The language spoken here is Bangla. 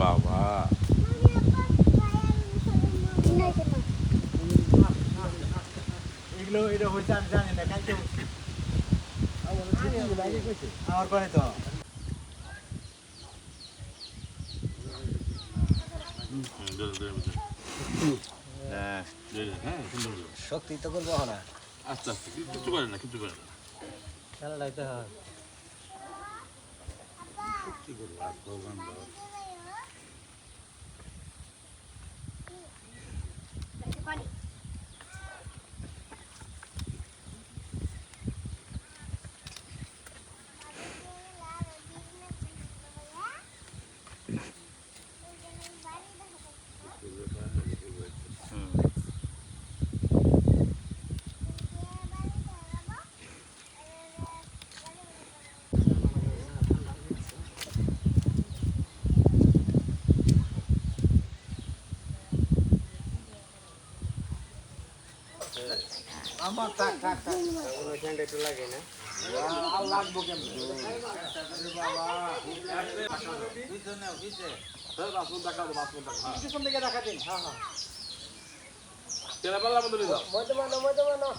বাবা এগুলো এটা হয়েছে আমি জানি না কালকে আমার করে তো শক্তি তো করবো না আস্তে আস্তে কিছু করে না কিছু করে না খেলাটাই তো হয় শক্তি করবো আর ভগবান আমার থাক থাক থাক ওই ঠান্ডা একটু লাগে না আর লাগবো কেমন বাবা বুঝছো না বুঝছে স্যার বাসন টাকা বাসন টাকা কিছু কোন দিকে রাখা দিন হ্যাঁ হ্যাঁ তেরা পাল্লা বদলে দাও মধ্যে মানো